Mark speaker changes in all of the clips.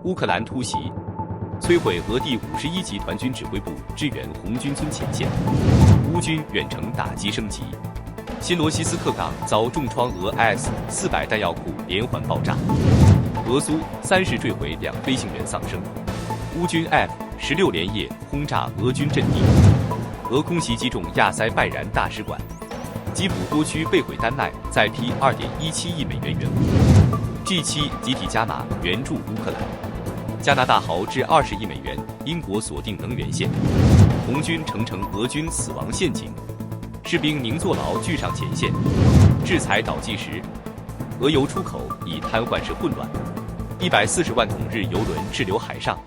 Speaker 1: 乌克兰突袭，摧毁俄第51集团军指挥部，支援红军村前线。乌军远程打击升级，新罗西斯克港遭重创，俄 S-400弹药库连环爆炸。俄苏3式坠毁2飞行员丧生。乌军 F-16连夜轰炸俄军阵地。俄空袭击中亚塞拜然大使馆。基辅多区被毁，丹麦再批2.17亿美元援乌。G7 集体加码援助乌克兰。加拿大豪掷20亿美元，英国锁定能源线。红军乘俄军死亡陷阱，士兵宁坐牢拒上前线。制裁倒计时，俄油出口已瘫痪式混乱。140万桶日油轮滞留海上。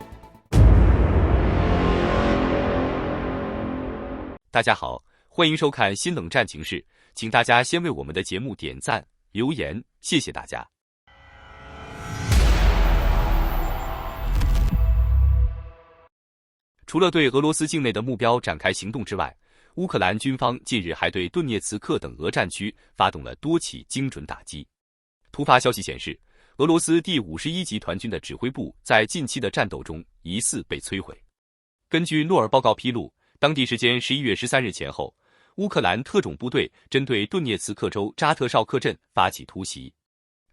Speaker 1: 大家好，欢迎收看新冷战情事，请大家先为我们的节目点赞、留言，谢谢大家。除了对俄罗斯境内的目标展开行动之外，乌克兰军方近日还对顿涅茨克等俄战区发动了多起精准打击。突发消息显示，俄罗斯第51集团军的指挥部在近期的战斗中疑似被摧毁。根据诺尔报告披露，当地时间11月13日前后，乌克兰特种部队针对顿涅茨克州扎特绍克镇发起突袭。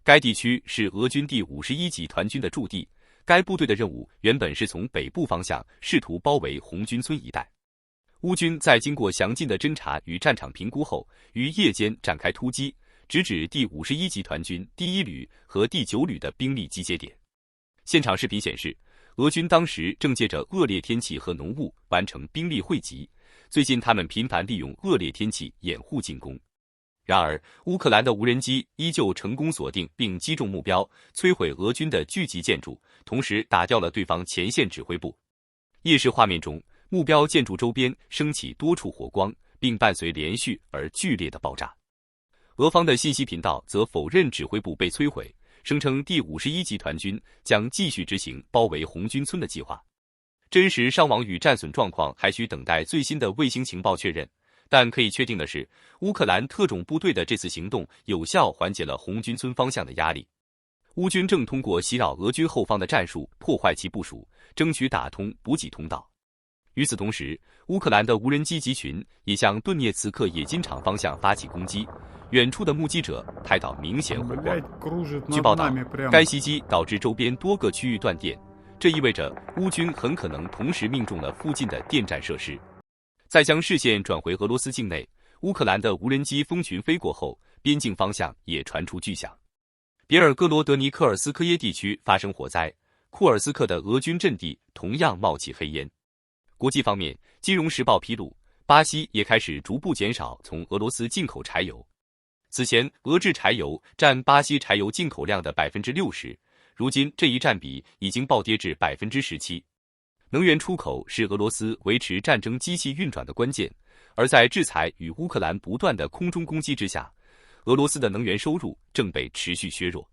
Speaker 1: 该地区是俄军第51集团军的驻地，该部队的任务原本是从北部方向试图包围红军村一带。乌军在经过详尽的侦察与战场评估后，于夜间展开突击，直指第51集团军第1旅和第9旅的兵力集结点。现场视频显示，俄军当时正借着恶劣天气和浓雾完成兵力汇集，最近他们频繁利用恶劣天气掩护进攻。然而，乌克兰的无人机依旧成功锁定并击中目标，摧毁俄军的聚集建筑，同时打掉了对方前线指挥部。夜视画面中，目标建筑周边升起多处火光，并伴随连续而剧烈的爆炸。俄方的信息频道则否认指挥部被摧毁，声称第51集团军将继续执行包围红军村的计划。真实伤亡与战损状况还需等待最新的卫星情报确认，但可以确定的是，乌克兰特种部队的这次行动有效缓解了红军村方向的压力。乌军正通过袭扰俄军后方的战术破坏其部署，争取打通补给通道。与此同时，乌克兰的无人机集群也向顿涅茨克冶金厂方向发起攻击，远处的目击者拍到明显火光。据报道，该袭击导致周边多个区域断电，这意味着乌军很可能同时命中了附近的电站设施。在将视线转回俄罗斯境内，乌克兰的无人机蜂群飞过后，边境方向也传出巨响。别尔哥罗德尼科尔斯科耶地区发生火灾，库尔斯克的俄军阵地同样冒起黑烟。国际方面，《金融时报》披露，巴西也开始逐步减少从俄罗斯进口柴油。此前，俄制柴油占巴西柴油进口量的 60%， 如今这一占比已经暴跌至 17%。能源出口是俄罗斯维持战争机器运转的关键，而在制裁与乌克兰不断的空中攻击之下，俄罗斯的能源收入正被持续削弱。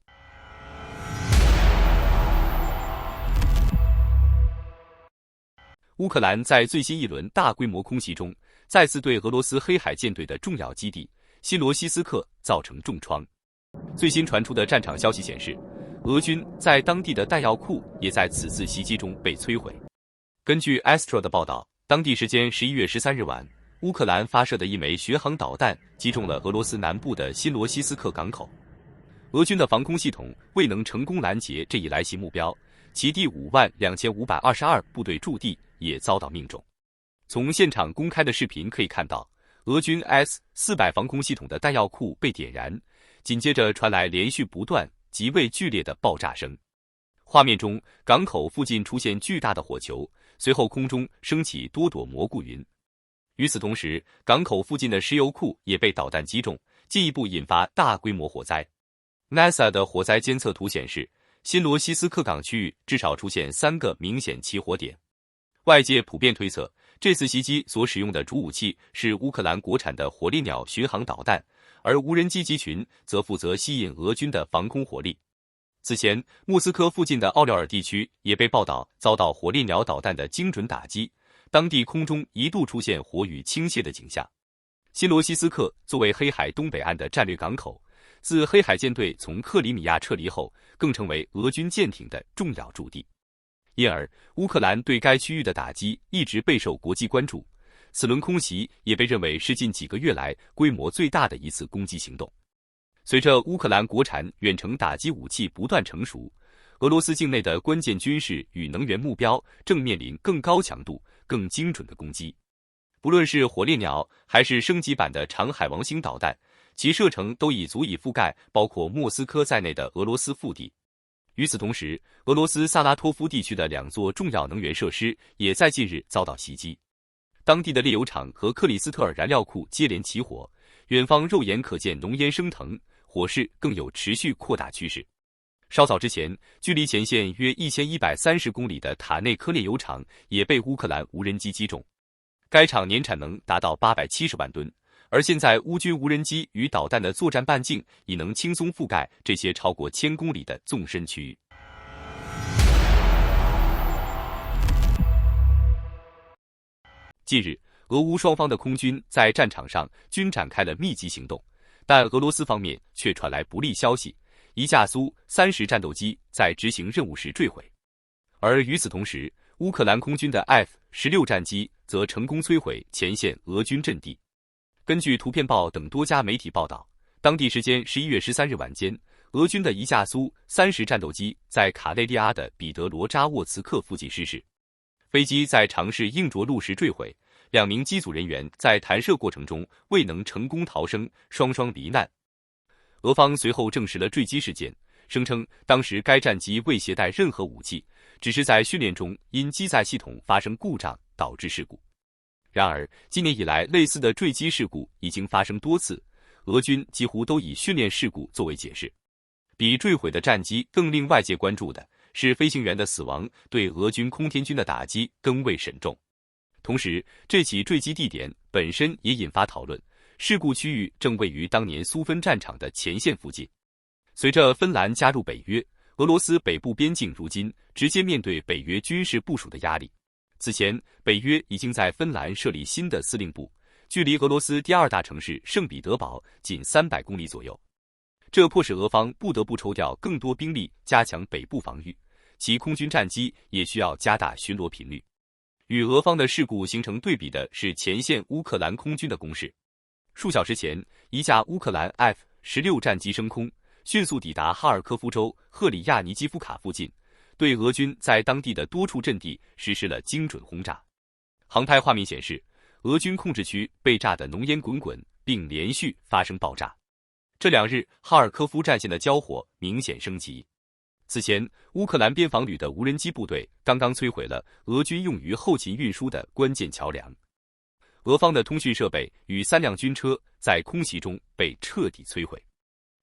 Speaker 1: 乌克兰在最新一轮大规模空袭中，再次对俄罗斯黑海舰队的重要基地新罗西斯克造成重创。最新传出的战场消息显示，俄军在当地的弹药库也在此次袭击中被摧毁。根据 Astro 的报道，当地时间11月13日晚，乌克兰发射的一枚巡航导弹击中了俄罗斯南部的新罗西斯克港口。俄军的防空系统未能成功拦截这一来袭目标，其第52522部队驻地也遭到命中。从现场公开的视频可以看到，俄军 S-400防空系统的弹药库被点燃，紧接着传来连续不断、极为剧烈的爆炸声。画面中，港口附近出现巨大的火球，随后空中升起多朵蘑菇云。与此同时，港口附近的石油库也被导弹击中，进一步引发大规模火灾。NASA 的火灾监测图显示，新罗西斯克港区域至少出现3个明显起火点。外界普遍推测，这次袭击所使用的主武器是乌克兰国产的火烈鸟巡航导弹，而无人机集群则负责吸引俄军的防空火力。此前，莫斯科附近的奥廖尔地区也被报道遭到火烈鸟导弹的精准打击，当地空中一度出现火雨倾泻的景象。新罗西斯克作为黑海东北岸的战略港口，自黑海舰队从克里米亚撤离后，更成为俄军舰艇的重要驻地。因而乌克兰对该区域的打击一直备受国际关注。此轮空袭也被认为是近几个月来规模最大的一次攻击行动。随着乌克兰国产远程打击武器不断成熟，俄罗斯境内的关键军事与能源目标正面临更高强度、更精准的攻击。不论是火烈鸟还是升级版的长海王星导弹，其射程都已足以覆盖包括莫斯科在内的俄罗斯腹地。与此同时，俄罗斯萨拉托夫地区的2座重要能源设施也在近日遭到袭击。当地的炼油厂和克里斯特尔燃料库接连起火，远方肉眼可见浓烟升腾，火势更有持续扩大趋势。稍早之前，距离前线约1130公里的塔内科炼油厂也被乌克兰无人机击中。该厂年产能达到870万吨，而现在乌军无人机与导弹的作战半径已能轻松覆盖这些超过1000公里的纵深区域。近日，俄乌双方的空军在战场上均展开了密集行动，但俄罗斯方面却传来不利消息，一架苏30战斗机在执行任务时坠毁。而与此同时，乌克兰空军的 F-16战机则成功摧毁前线俄军阵地。根据图片报等多家媒体报道，当地时间11月13日晚间，俄军的一架苏30战斗机在卡累利阿的彼得罗扎沃茨克附近失事。飞机在尝试硬着陆时坠毁，2名机组人员在弹射过程中未能成功逃生，双双罹难。俄方随后证实了坠机事件，声称当时该战机未携带任何武器，只是在训练中因机载系统发生故障导致事故。然而，今年以来类似的坠机事故已经发生多次，俄军几乎都以训练事故作为解释。比坠毁的战机更令外界关注的是飞行员的死亡对俄军空天军的打击更为慎重。同时，这起坠机地点本身也引发讨论，事故区域正位于当年苏芬战场的前线附近。随着芬兰加入北约，俄罗斯北部边境如今直接面对北约军事部署的压力。此前，北约已经在芬兰设立新的司令部，距离俄罗斯第2大城市圣彼得堡仅300公里左右。这迫使俄方不得不抽调更多兵力加强北部防御，其空军战机也需要加大巡逻频率。与俄方的事故形成对比的是前线乌克兰空军的攻势。数小时前，一架乌克兰 F-16战机升空，迅速抵达哈尔科夫州赫里亚尼基夫卡附近，对俄军在当地的多处阵地实施了精准轰炸。航拍画面显示，俄军控制区被炸得浓烟滚滚，并连续发生爆炸。这2日，哈尔科夫战线的交火明显升级。此前，乌克兰边防旅的无人机部队刚刚摧毁了俄军用于后勤运输的关键桥梁。俄方的通讯设备与3辆军车在空袭中被彻底摧毁。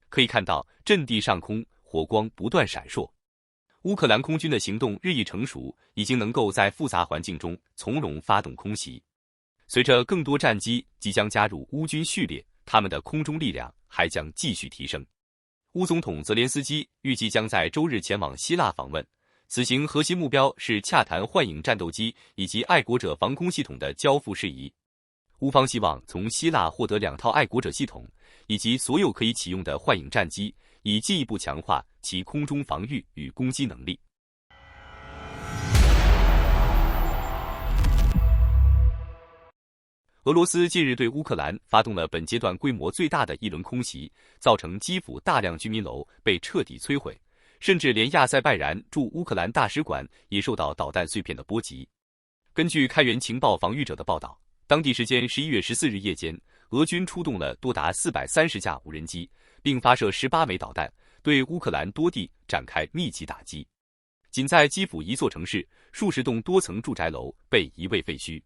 Speaker 1: 可以看到，阵地上空火光不断闪烁。乌克兰空军的行动日益成熟，已经能够在复杂环境中从容发动空袭。随着更多战机即将加入乌军序列，他们的空中力量还将继续提升。乌总统泽连斯基预计将在周日前往希腊访问，此行核心目标是洽谈幻影战斗机以及爱国者防空系统的交付事宜。乌方希望从希腊获得2套爱国者系统以及所有可以启用的幻影战机，以进一步强化其空中防御与攻击能力。俄罗斯近日对乌克兰发动了本阶段规模最大的一轮空袭，造成基辅大量居民楼被彻底摧毁，甚至连亚塞拜然驻乌克兰大使馆也受到导弹碎片的波及。根据开源情报防御者的报道，当地时间11月14日夜间，俄军出动了多达430架无人机，并发射18枚导弹，对乌克兰多地展开密集打击。仅在基辅一座城市，数十栋多层住宅楼被夷为废墟。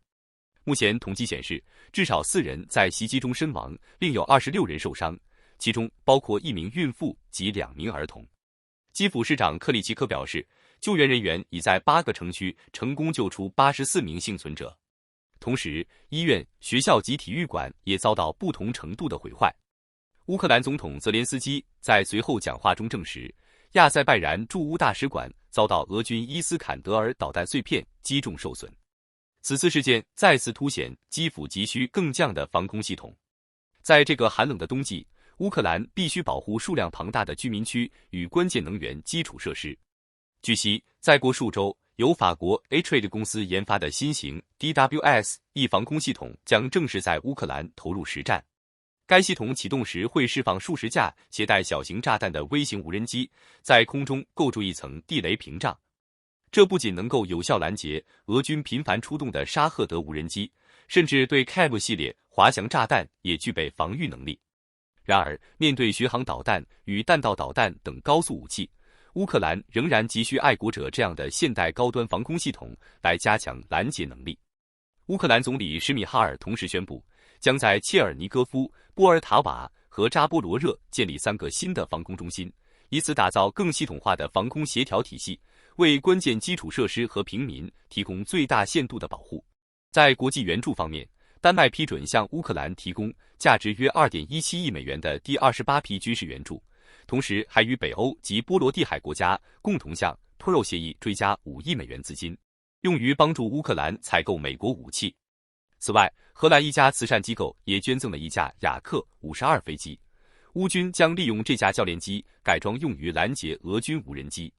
Speaker 1: 目前统计显示，至少4人在袭击中身亡，另有26人受伤，其中包括1名孕妇及2名儿童。基辅市长克里奇科表示，救援人员已在8个城区成功救出84名幸存者。同时，医院、学校及体育馆也遭到不同程度的毁坏。乌克兰总统泽连斯基在随后讲话中证实，亚塞拜然驻乌大使馆遭到俄军伊斯坎德尔导弹碎片击中受损。此次事件再次凸显基辅急需更强的防空系统。在这个寒冷的冬季，乌克兰必须保护数量庞大的居民区与关键能源基础设施。据悉，再过数周，由法国 A-Trade 公司研发的新型 DWS-E 防空系统将正式在乌克兰投入实战。该系统启动时会释放数十架携带小型炸弹的微型无人机，在空中构筑一层地雷屏障。这不仅能够有效拦截俄军频繁出动的沙赫德无人机，甚至对 Cav 系列滑翔炸弹也具备防御能力。然而，面对巡航导弹与弹道导弹等高速武器，乌克兰仍然急需爱国者这样的现代高端防空系统来加强拦截能力。乌克兰总理什米哈尔同时宣布，将在切尔尼戈夫、波尔塔瓦和扎波罗热建立3个新的防空中心，以此打造更系统化的防空协调体系，为关键基础设施和平民提供最大限度的保护。在国际援助方面，丹麦批准向乌克兰提供价值约 2.17 亿美元的第28批军事援助，同时还与北欧及波罗的海国家共同向 TORO 协议追加5亿美元资金，用于帮助乌克兰采购美国武器。此外，荷兰一家慈善机构也捐赠了一架雅克52飞机，乌军将利用这架教练机改装用于拦截俄军无人机。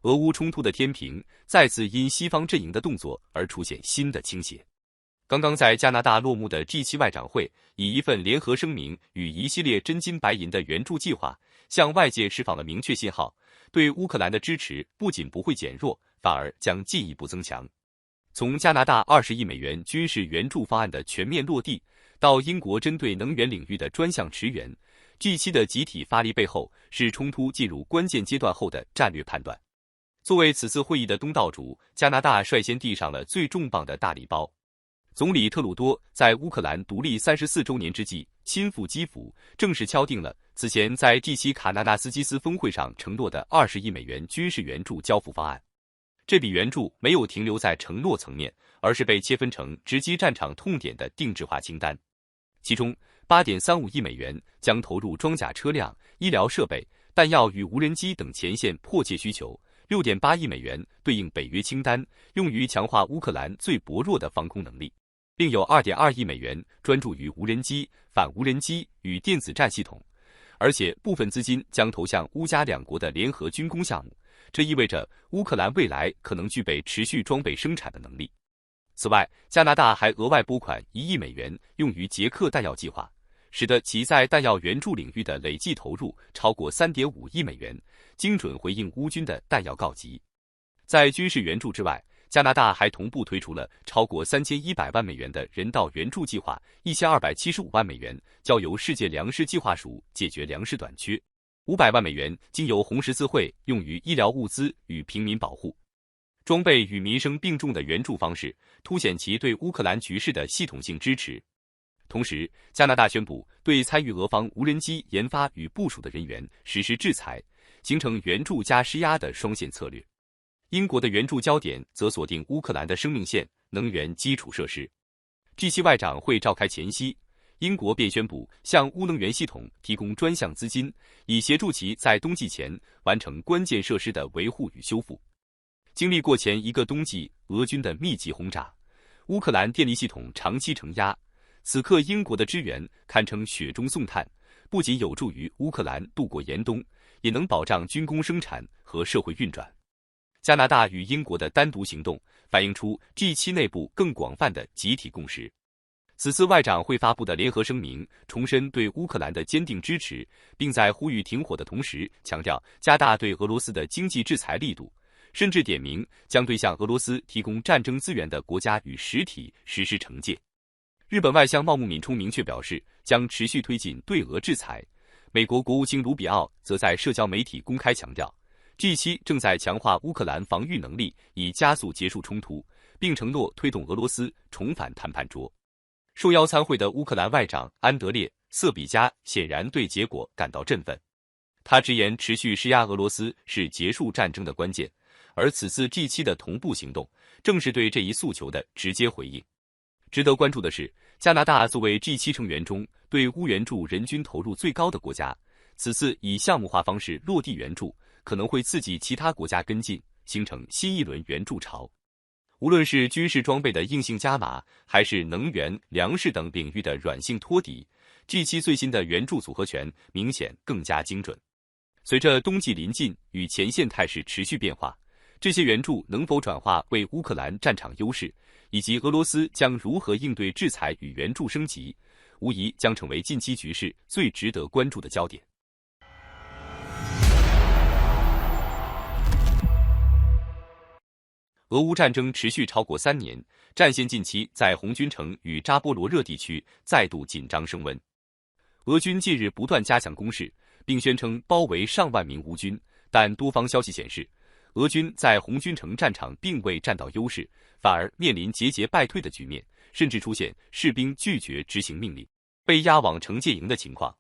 Speaker 1: 俄乌冲突的天平再次因西方阵营的动作而出现新的倾斜。刚刚在加拿大落幕的 G7 外长会，以一份联合声明与一系列真金白银的援助计划，向外界释放了明确信号，对乌克兰的支持不仅不会减弱，反而将进一步增强。从加拿大20亿美元军事援助方案的全面落地，到英国针对能源领域的专项驰援， G7 的集体发力背后是冲突进入关键阶段后的战略判断。作为此次会议的东道主，加拿大率先递上了最重磅的大礼包。总理特鲁多在乌克兰独立34周年之际亲赴基辅，正式敲定了此前在 G7 卡纳纳斯基斯峰会上承诺的20亿美元军事援助交付方案。这笔援助没有停留在承诺层面，而是被切分成直击战场痛点的定制化清单。其中 8.35 亿美元将投入装甲车辆、医疗设备、弹药与无人机等前线迫切需求， 6.8 亿美元对应北约清单，用于强化乌克兰最薄弱的防空能力。另有 2.2 亿美元专注于无人机、反无人机与电子战系统，而且部分资金将投向乌加两国的联合军工项目，这意味着乌克兰未来可能具备持续装备生产的能力。此外，加拿大还额外拨款1亿美元用于捷克弹药计划，使得其在弹药援助领域的累计投入超过 3.5 亿美元，精准回应乌军的弹药告急。在军事援助之外，加拿大还同步推出了超过3100万美元的人道援助计划，1275万美元交由世界粮食计划署解决粮食短缺，500万美元经由红十字会用于医疗物资与平民保护。装备与民生并重的援助方式，凸显其对乌克兰局势的系统性支持。同时，加拿大宣布对参与俄方无人机研发与部署的人员实施制裁，形成援助加施压的双线策略。英国的援助焦点则锁定乌克兰的生命线、能源基础设施。G7 外长会召开前夕，英国便宣布向乌能源系统提供专项资金，以协助其在冬季前完成关键设施的维护与修复。经历过前一个冬季俄军的密集轰炸，乌克兰电力系统长期承压，此刻英国的支援堪称雪中送炭，不仅有助于乌克兰度过严冬，也能保障军工生产和社会运转。加拿大与英国的单独行动反映出 G7 内部更广泛的集体共识。此次外长会发布的联合声明重申对乌克兰的坚定支持，并在呼吁停火的同时强调加大对俄罗斯的经济制裁力度，甚至点名将对向俄罗斯提供战争资源的国家与实体实施惩戒。日本外相茂木敏充明确表示将持续推进对俄制裁。美国国务卿卢比奥则在社交媒体公开强调，G7 正在强化乌克兰防御能力，以加速结束冲突，并承诺推动俄罗斯重返谈判桌。受邀参会的乌克兰外长安德烈·瑟比加显然对结果感到振奋。他直言，持续施压俄罗斯是结束战争的关键，而此次 G7 的同步行动正是对这一诉求的直接回应。值得关注的是，加拿大作为 G7 成员中对乌援助人均投入最高的国家，此次以项目化方式落地援助，可能会刺激其他国家跟进，形成新一轮援助潮。无论是军事装备的硬性加码，还是能源、粮食等领域的软性托底 G7最新的援助组合拳明显更加精准。随着冬季临近与前线态势持续变化，这些援助能否转化为乌克兰战场优势，以及俄罗斯将如何应对制裁与援助升级，无疑将成为近期局势最值得关注的焦点。俄乌战争持续超过3年，战线近期在红军城与扎波罗热地区再度紧张升温。俄军近日不断加强攻势，并宣称包围上万名乌军，但多方消息显示，俄军在红军城战场并未占到优势，反而面临节节败退的局面，甚至出现士兵拒绝执行命令，被押往惩戒营的情况。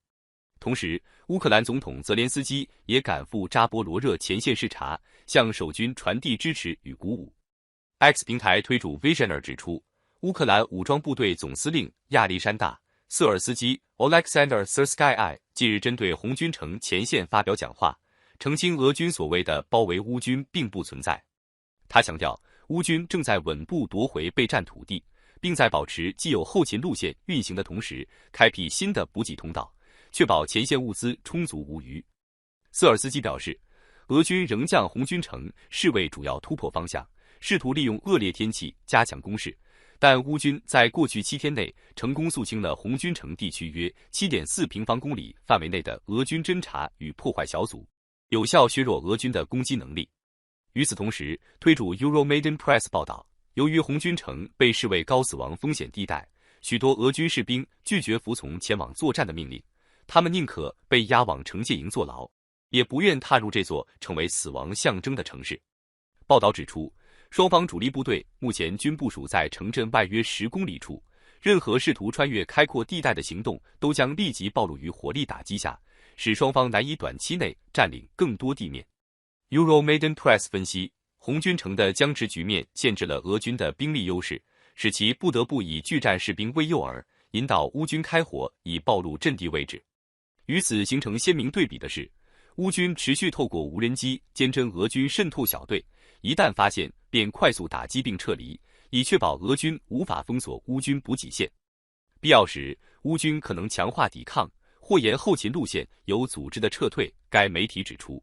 Speaker 1: 同时，乌克兰总统泽连斯基也赶赴扎波罗热前线视察，向守军传递支持与鼓舞。X 平台推主 Visioner 指出，乌克兰武装部队总司令亚历山大·瑟尔斯基 Oleksandr Syrskyi 近日针对红军城前线发表讲话，澄清俄军所谓的包围乌军并不存在。他强调，乌军正在稳步夺回备战土地，并在保持既有后勤路线运行的同时，开辟新的补给通道，确保前线物资充足无虞。瑟尔斯基表示，俄军仍将红军城视为主要突破方向，试图利用恶劣天气加强攻势，但乌军在过去7天内成功肃清了红军城地区约 7.4 平方公里范围内的俄军侦察与破坏小组，有效削弱俄军的攻击能力。与此同时，推主 Euromaidan Press 报道，由于红军城被视为高死亡风险地带，许多俄军士兵拒绝服从前往作战的命令，他们宁可被押往惩戒营坐牢，也不愿踏入这座成为死亡象征的城市。报道指出，双方主力部队目前均部署在城镇外约10公里处，任何试图穿越开阔地带的行动都将立即暴露于火力打击下，使双方难以短期内占领更多地面。Euromaidan Press 分析，红军城的僵持局面限制了俄军的兵力优势，使其不得不以拒战士兵为诱饵，引导乌军开火以暴露阵地位置。与此形成鲜明对比的是，乌军持续透过无人机监侦俄军渗透小队，一旦发现便快速打击并撤离，以确保俄军无法封锁乌军补给线。必要时，乌军可能强化抵抗，或沿后勤路线有组织的撤退。该媒体指出，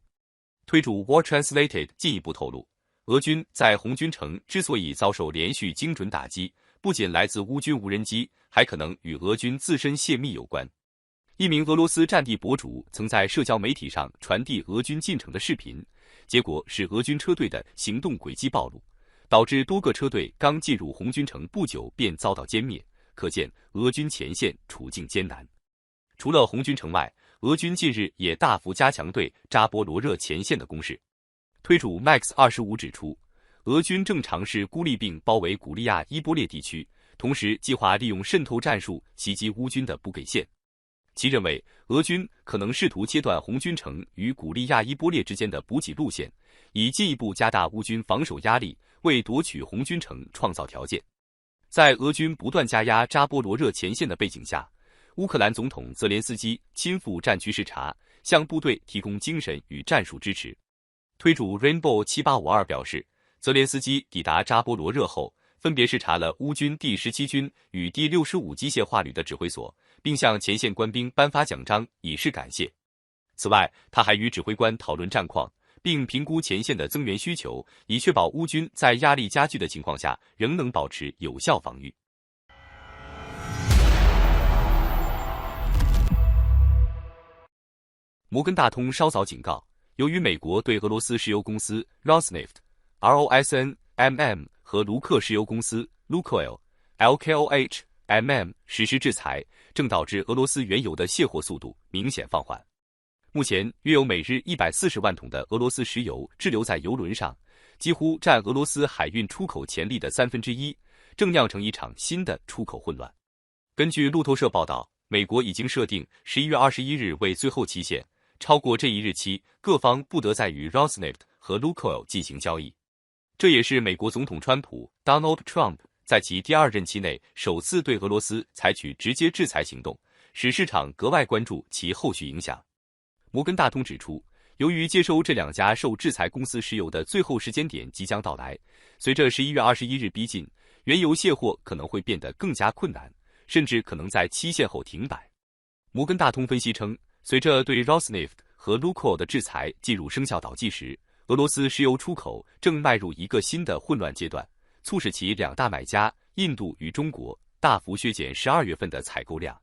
Speaker 1: 推主 War Translated 进一步透露，俄军在红军城之所以遭受连续精准打击，不仅来自乌军无人机，还可能与俄军自身泄密有关。一名俄罗斯战地博主曾在社交媒体上传递俄军进城的视频，结果是俄军车队的行动轨迹暴露，导致多个车队刚进入红军城不久便遭到歼灭，可见俄军前线处境艰难。除了红军城外，俄军近日也大幅加强对扎波罗热前线的攻势。推主 Max25 指出，俄军正尝试孤立并包围古利亚伊波列地区，同时计划利用渗透战术袭击乌军的补给线。其认为，俄军可能试图切断红军城与古利亚伊波列之间的补给路线，以进一步加大乌军防守压力，为夺取红军城创造条件。在俄军不断加压扎波罗热前线的背景下，乌克兰总统泽连斯基亲赴战区视察，向部队提供精神与战术支持。推主 Rainbow 7852表示，泽连斯基抵达扎波罗热后，分别视察了乌军第17军与第65机械化旅的指挥所，并向前线官兵颁发奖章以示感谢。此外，他还与指挥官讨论战况，并评估前线的增援需求，以确保乌军在压力加剧的情况下仍能保持有效防御。摩根大通稍早警告，由于美国对俄罗斯石油公司 Rosneft、ROSN、MM 和卢克石油公司 Lukoil、LKOH、MM 实施制裁，正导致俄罗斯原油的卸货速度明显放缓。目前，约有每日140万桶的俄罗斯石油滞留在油轮上，几乎占俄罗斯海运出口潜力的1/3，正酿成一场新的出口混乱。根据路透社报道，美国已经设定11月21日为最后期限，超过这一日期，各方不得再与 Rosneft 和 Lukoil 进行交易。这也是美国总统川普 Donald Trump 在其第2任期内首次对俄罗斯采取直接制裁行动，使市场格外关注其后续影响。摩根大通指出，由于接收这2家受制裁公司石油的最后时间点即将到来，随着11月21日逼近，原油卸货可能会变得更加困难，甚至可能在期限后停摆。摩根大通分析称，随着对 Rosneft 和 Lukoil 的制裁进入生效倒计时，俄罗斯石油出口正迈入一个新的混乱阶段，促使其两大买家印度与中国大幅削减12月份的采购量。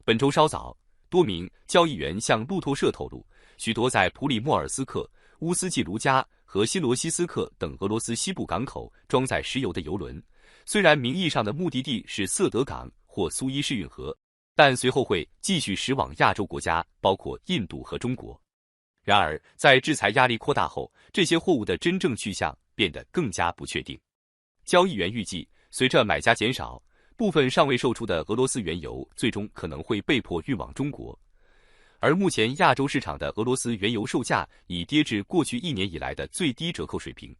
Speaker 1: 本周稍早，多名交易员向路透社透露，许多在普里莫尔斯克、乌斯季卢加和新罗西斯克等俄罗斯西部港口装载石油的油轮，虽然名义上的目的地是色德港或苏伊士运河，但随后会继续驶往亚洲国家，包括印度和中国。然而，在制裁压力扩大后，这些货物的真正去向变得更加不确定。交易员预计，随着买家减少，部分尚未售出的俄罗斯原油最终可能会被迫运往中国。而目前亚洲市场的俄罗斯原油售价已跌至过去1年以来的最低折扣水平。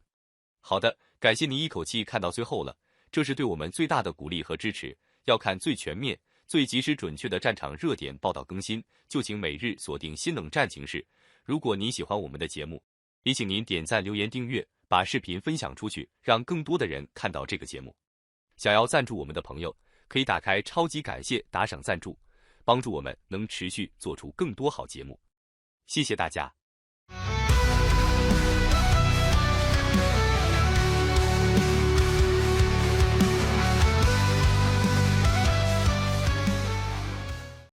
Speaker 1: 好的，感谢您一口气看到最后了，这是对我们最大的鼓励和支持。要看最全面、最及时准确的战场热点报道更新，就请每日锁定新冷战情势。如果您喜欢我们的节目，也请您点赞、留言、订阅，把视频分享出去，让更多的人看到这个节目。想要赞助我们的朋友，可以打开超级感谢打赏赞助，帮助我们能持续做出更多好节目。谢谢大家。